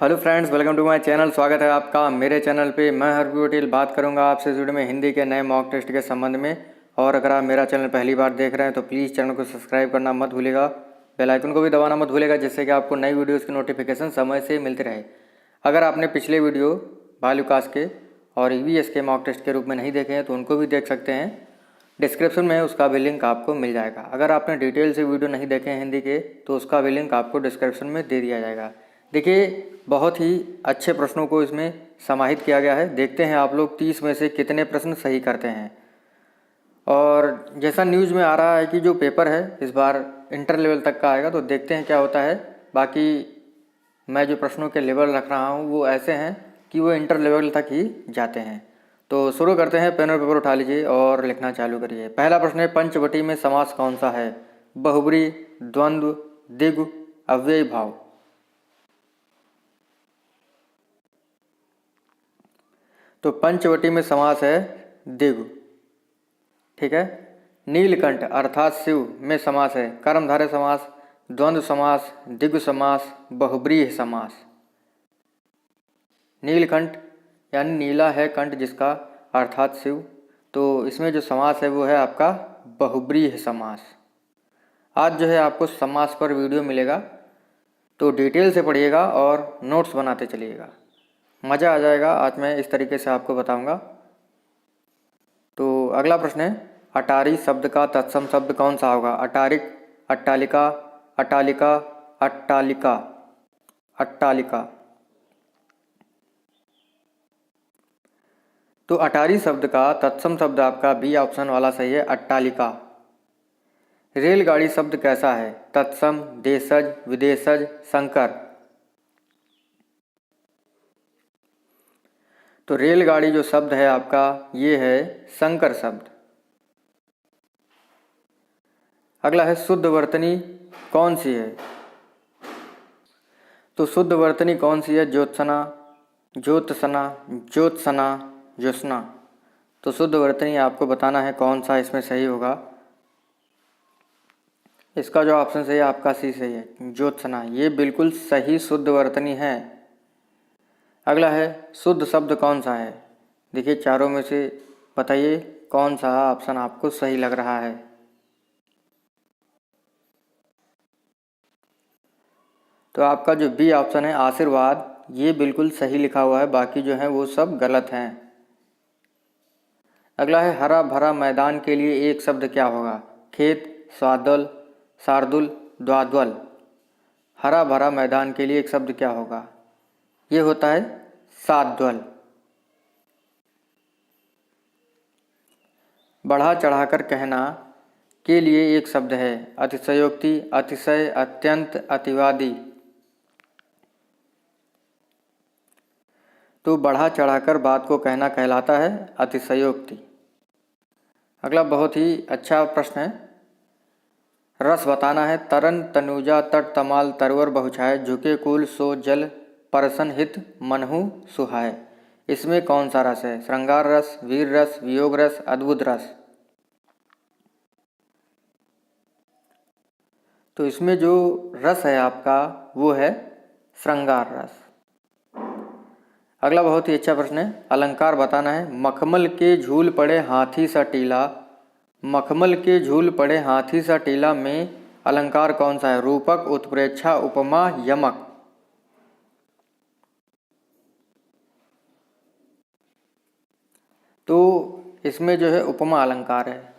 Hello friends, welcome to my channel. स्वागत है आपका मेरे चैनल पे। मैं हरप्रीत पटेल बात करूंगा आपसे इस वीडियो में हिंदी के नए मॉक टेस्ट के संबंध में। और अगर आप मेरा चैनल पहली बार देख रहे हैं तो प्लीज़ चैनल को सब्सक्राइब करना मत भूलिएगा, बेल आइकन को भी दबाना मत भूलिएगा, जिससे कि आपको नई वीडियोज़ की नोटिफिकेशन समय से मिलती रहे। अगर आपने पिछले वीडियो बालूकास के और ईवीएस के मॉक टेस्ट के रूप में नहीं देखे हैं तो उनको भी देख सकते हैं। डिस्क्रिप्शन में उसका भी लिंक आपको मिल जाएगा। अगर आपने डिटेल से वीडियो नहीं देखे हैं हिंदी के तो उसका भी लिंक आपको डिस्क्रिप्शन में दे दिया जाएगा। देखिए, बहुत ही अच्छे प्रश्नों को इसमें समाहित किया गया है। देखते हैं आप लोग 30 में से कितने प्रश्न सही करते हैं। और जैसा न्यूज़ में आ रहा है कि जो पेपर है इस बार इंटर लेवल तक का आएगा, तो देखते हैं क्या होता है। बाकी मैं जो प्रश्नों के लेवल रख रहा हूँ वो ऐसे हैं कि वो इंटर लेवल तक ही जाते हैं। तो शुरू करते हैं। पेन और पेपर उठा लीजिए और लिखना चालू करिए। पहला प्रश्न है, पंचवटी में समास कौन सा है? बहुब्री, द्वंद्व, द्विगु, अव्ययी भाव। तो पंचवटी में समास है द्विगु। ठीक है। नीलकंठ अर्थात शिव में समास है कर्मधारय समास, द्वंद्व समास, द्विगु समास, बहुब्रीहि समास। नीलकंठ यानी नीला है कंठ जिसका, अर्थात शिव। तो इसमें जो समास है वो है आपका बहुब्रीहि समास। आज जो है आपको समास पर वीडियो मिलेगा, तो डिटेल से पढ़िएगा और नोट्स बनाते चलिएगा, मज़ा आ जाएगा। आज मैं इस तरीके से आपको बताऊंगा। तो अगला प्रश्न है, अटारी शब्द का तत्सम शब्द कौन सा होगा? अटारिक, अट्टालिका, अटालिका, अट्टालिका, अट्टालिका। तो अटारी शब्द का तत्सम शब्द आपका बी ऑप्शन वाला सही है, अट्टालिका। रेलगाड़ी शब्द कैसा है? तत्सम, देशज, विदेशज, संकर। तो रेलगाड़ी जो शब्द है आपका ये है संकर शब्द। अगला है, शुद्ध वर्तनी कौन सी है? तो शुद्ध वर्तनी कौन सी है? ज्योत्सना, ज्योत्सना, ज्योत्सना, ज्योत्सना। तो शुद्ध वर्तनी आपको बताना है कौन सा इसमें सही होगा। इसका जो ऑप्शन सही है आपका सी सही है, ज्योत्सना। ये बिल्कुल सही शुद्ध वर्तनी है। अगला है, शुद्ध शब्द कौन सा है? देखिए, चारों में से बताइए कौन सा ऑप्शन आपको सही लग रहा है। तो आपका जो बी ऑप्शन है आशीर्वाद, ये बिल्कुल सही लिखा हुआ है, बाकी जो है वो सब गलत हैं। अगला है, हरा भरा मैदान के लिए एक शब्द क्या होगा? खेत, स्वादल, शार्दुल, द्वाद्वल। हरा भरा मैदान के लिए एक शब्द क्या होगा? ये होता है साद्वल। बढ़ा चढ़ाकर कहना के लिए एक शब्द है अतिशयोक्ति, अतिशय, अत्यंत, अतिवादी। तो बढ़ा चढ़ाकर बात को कहना कहलाता है अतिशयोक्ति। अगला बहुत ही अच्छा प्रश्न है, रस बताना है। तरन, तनुजा, तट, तमाल, तरवर, बहुछाय, झुके कुल, सो जल, परसन हित, मनहु सुहाय। इसमें कौन सा रस है? श्रृंगार रस, वीर रस, वियोग रस, अद्भुत रस। तो इसमें जो रस है आपका वो है श्रृंगार रस। अगला बहुत ही अच्छा प्रश्न है, अलंकार बताना है। मखमल के झूल पड़े हाथी सा टीला, मखमल के झूल पड़े हाथी सा टीला में अलंकार कौन सा है? रूपक, उत्प्रेक्षा, उपमा, यमक। तो इसमें जो है उपमा अलंकार है,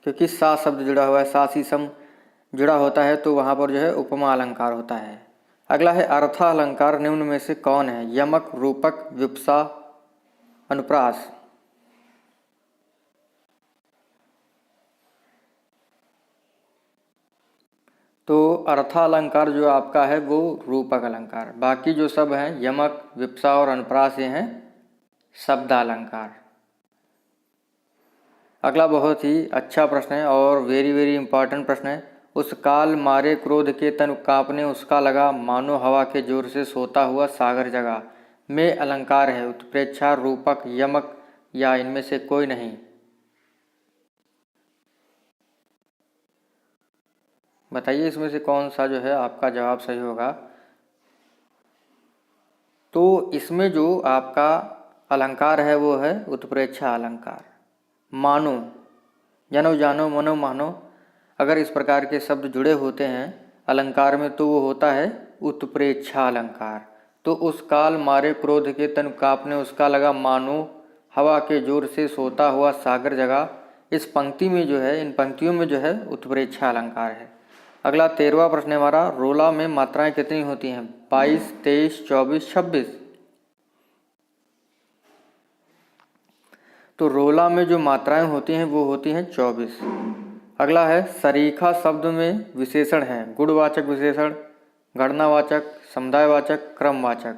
क्योंकि सा शब्द जुड़ा हुआ है, सा शीशम जुड़ा होता है, तो वहाँ पर जो है उपमा अलंकार होता है। अगला है, अर्था अलंकार निम्न में से कौन है? यमक, रूपक, विप्सा, अनुप्रास। तो अर्थालंकार जो आपका है वो रूपक अलंकार, बाकी जो सब हैं यमक, विप्सा और अनुप्रास ये हैं शब्दालंकार। अगला बहुत ही अच्छा प्रश्न है और वेरी वेरी इंपॉर्टेंट प्रश्न है। उस काल मारे क्रोध के तन कांपने उसका लगा, मानो हवा के जोर से सोता हुआ सागर जगा। में अलंकार है उत्प्रेक्षा, रूपक, यमक या इनमें से कोई नहीं। बताइए इसमें से कौन सा जो है आपका जवाब सही होगा। तो इसमें जो आपका अलंकार है वो है उत्प्रेक्षा अलंकार। मानो, जनो, जानो, मनो, मानो, अगर इस प्रकार के शब्द जुड़े होते हैं अलंकार में तो वो होता है उत्प्रेक्षा अलंकार। तो उस काल मारे क्रोध के तन कांपने उसका लगा मानो हवा के जोर से सोता हुआ सागर जगा। इस पंक्ति में जो है, इन पंक्तियों में जो है उत्प्रेक्षा अलंकार है। अगला 13वां प्रश्न है हमारा, रोला में मात्राएं कितनी होती हैं? 22, 23, 24, 26। तो रोला में जो मात्राएं होती हैं वो होती हैं 24। अगला है, सरीखा शब्द में विशेषण है गुणवाचक विशेषण, गणनावाचक, समुदायवाचक, क्रमवाचक।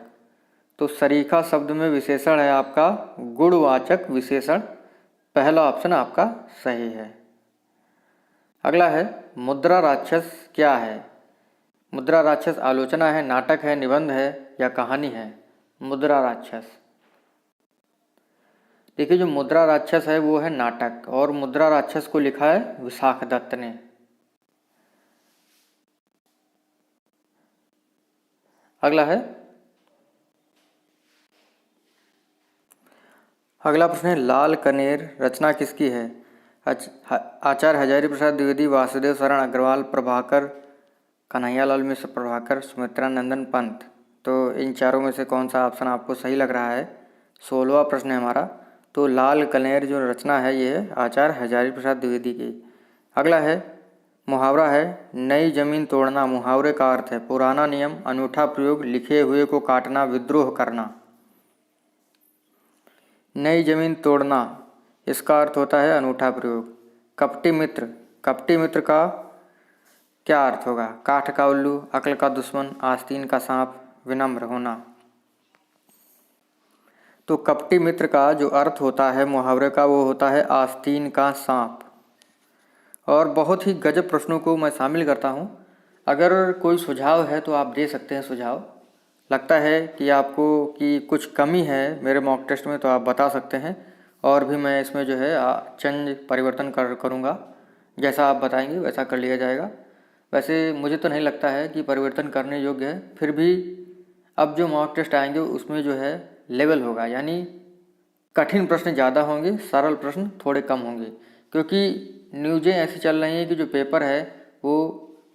तो सरीखा शब्द में विशेषण है आपका गुणवाचक विशेषण, पहला ऑप्शन आपका सही है। अगला है, मुद्रा राक्षस क्या है? मुद्रा राक्षस आलोचना है, नाटक है, निबंध है या कहानी है? मुद्रा राक्षस, देखिए जो मुद्रा राक्षस है वो है नाटक, और मुद्रा राक्षस को लिखा है विशाख दत्त ने। अगला है, अगला प्रश्न है, लाल कनेर रचना किसकी है? आचार्य हजारी प्रसाद द्विवेदी, वासुदेव शरण अग्रवाल, प्रभाकर, कन्हैयालाल मिश्र प्रभाकर, सुमित्रा नंदन पंत। तो इन चारों में से कौन सा ऑप्शन आपको सही लग रहा है? 16वां प्रश्न है हमारा। तो लाल कनेर जो रचना है ये है आचार्य हजारी प्रसाद द्विवेदी की। अगला है, मुहावरा है नई जमीन तोड़ना, मुहावरे का अर्थ है पुराना नियम, अनूठा प्रयोग, लिखे हुए को काटना, विद्रोह करना। नई जमीन तोड़ना, इसका अर्थ होता है अनूठा प्रयोग। कपटी मित्र, कपटी मित्र का क्या अर्थ होगा? काठ का उल्लू, अक्ल का दुश्मन, आस्तीन का सांप, विनम्र होना। तो कपटी मित्र का जो अर्थ होता है मुहावरे का वो होता है आस्तीन का सांप। और बहुत ही गजब प्रश्नों को मैं शामिल करता हूँ। अगर कोई सुझाव है तो आप दे सकते हैं सुझाव। लगता है कि आपको कि कुछ कमी है मेरे मॉक टेस्ट में तो आप बता सकते हैं, और भी मैं इसमें जो है चेंज परिवर्तन करूँगा। जैसा आप बताएंगे वैसा कर लिया जाएगा। वैसे मुझे तो नहीं लगता है कि परिवर्तन करने योग्य है, फिर भी अब जो मॉक टेस्ट आएंगे उसमें जो है लेवल होगा, यानी कठिन प्रश्न ज़्यादा होंगे, सरल प्रश्न थोड़े कम होंगे, क्योंकि न्यूज़ें ऐसी चल रही हैं कि जो पेपर है वो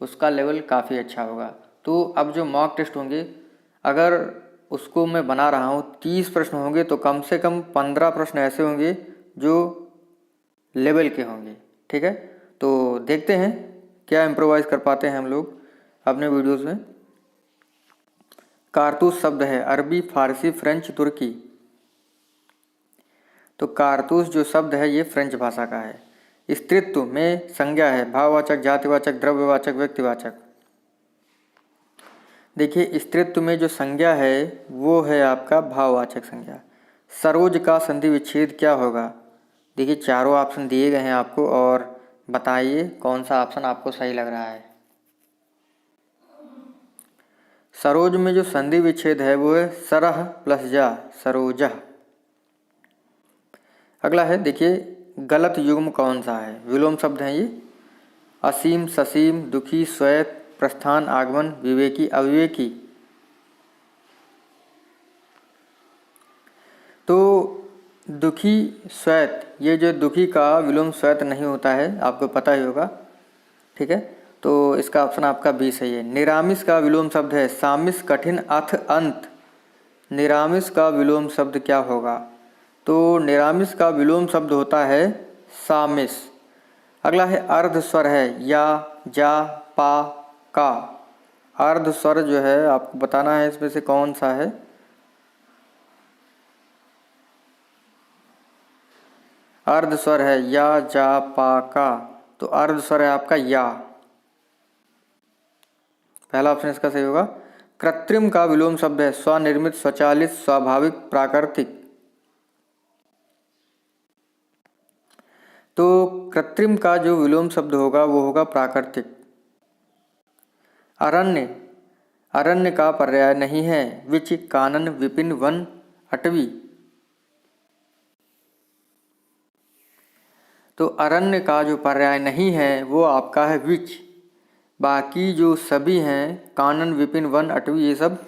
उसका लेवल काफ़ी अच्छा होगा। तो अब जो मॉक टेस्ट होंगे अगर उसको मैं बना रहा हूँ 30 प्रश्न होंगे तो कम से कम 15 प्रश्न ऐसे होंगे जो लेवल के होंगे। ठीक है, तो देखते हैं क्या इम्प्रोवाइज़ कर पाते हैं हम लोग अपने वीडियोज़ में। कारतूस शब्द है अरबी, फारसी, फ्रेंच, तुर्की। तो कारतूस जो शब्द है ये फ्रेंच भाषा का है। स्त्रीत्व में संज्ञा है भाववाचक, जातिवाचक, द्रव्यवाचक, व्यक्तिवाचक। देखिए स्त्रीत्व में जो संज्ञा है वो है आपका भाववाचक संज्ञा। सरोज का संधि विच्छेद क्या होगा? देखिए चारों ऑप्शन दिए गए हैं आपको, और बताइए कौन सा ऑप्शन आपको सही लग रहा है। सरोज में जो संधि विच्छेद है वो है सरह प्लस जा, सरोजह। अगला है, देखिए गलत युग्म कौन सा है? विलोम शब्द हैं ये। असीम, ससीम, दुखी, श्वेत, प्रस्थान, आगमन, विवेकी, अविवेकी। तो दुखी, श्वेत, ये जो दुखी का विलोम श्वेत नहीं होता है, आपको पता ही होगा। ठीक है, तो इसका ऑप्शन आपका बी सही है। निरामिष का विलोम शब्द है सामिस, कठिन, अथ, अंत। निरामिष का विलोम शब्द क्या होगा? तो निरामिष का विलोम शब्द होता है सामिस। अगला है अर्ध स्वर है या, जा, पा, का। अर्ध स्वर जो है आपको बताना है इसमें से कौन सा है। अर्ध स्वर है या, जा, पा, का। तो अर्ध स्वर है आपका या, पहला ऑप्शन इसका सही होगा। कृत्रिम का विलोम शब्द है स्वनिर्मित, स्वचालित, स्वाभाविक, प्राकृतिक। तो कृत्रिम का जो विलोम शब्द होगा वो होगा प्राकृतिक। अरण्य, अरण्य का पर्याय नहीं है विच, कानन, विपिन, वन, अटवी। तो अरण्य का जो पर्याय नहीं है वो आपका है विच। बाकी जो सभी हैं कानन, विपिन, वन, अटवी, ये सब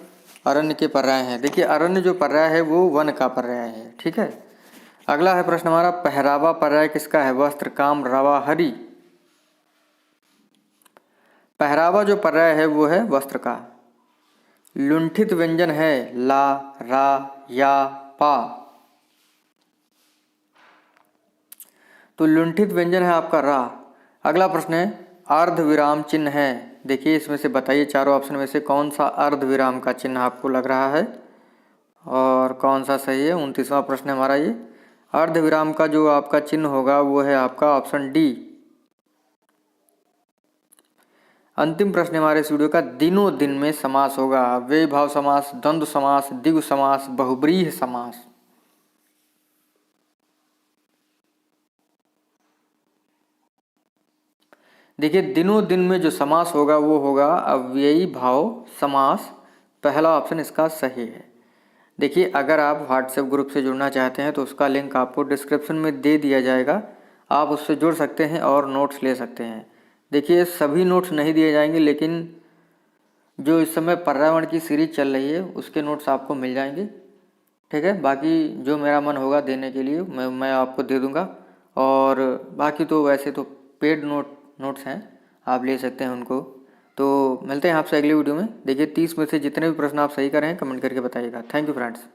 अरण्य के पर्याय हैं। देखिए अरण्य जो पर्याय है वो वन का पर्याय है, ठीक है। अगला है प्रश्न हमारा, पहरावा पर्याय किसका है? वस्त्र, काम, रवा, हरि। पहरावा जो पर्याय है वो है वस्त्र का। लुंठित व्यंजन है ला, रा, या, पा। तो लुंठित व्यंजन है आपका रा। अगला प्रश्न है, अर्ध विराम चिन्ह है। देखिए इसमें से बताइए चारों ऑप्शन में से कौन सा अर्ध विराम का चिन्ह आपको लग रहा है और कौन सा सही है। 29वां प्रश्न है हमारा ये। अर्ध विराम का जो आपका चिन्ह होगा वो है आपका ऑप्शन डी। अंतिम प्रश्न हमारे इस वीडियो का, दिनों दिन में समास होगा। अव्ययी भाव समास, द्वंद्व समास, द्विगु समास, बहुब्रीहि समास। देखिए दिनों दिन में जो समास होगा वो होगा अव्ययी भाव समास। पहला ऑप्शन इसका सही है। देखिए अगर आप व्हाट्सएप ग्रुप से जुड़ना चाहते हैं तो उसका लिंक आपको डिस्क्रिप्शन में दे दिया जाएगा, आप उससे जुड़ सकते हैं और नोट्स ले सकते हैं। देखिए सभी नोट्स नहीं दिए जाएंगे, लेकिन जो इस समय पर्यावरण की सीरीज चल रही है उसके नोट्स आपको मिल जाएंगे, ठीक है। बाकी जो मेरा मन होगा देने के लिए मैं आपको दे दूंगा। और बाकी तो वैसे तो पेड नोट्स हैं, आप ले सकते हैं उनको। तो मिलते हैं आपसे अगली वीडियो में। देखिए 30 में से जितने भी प्रश्न आप सही करें कमेंट करके बताइएगा। Thank you friends.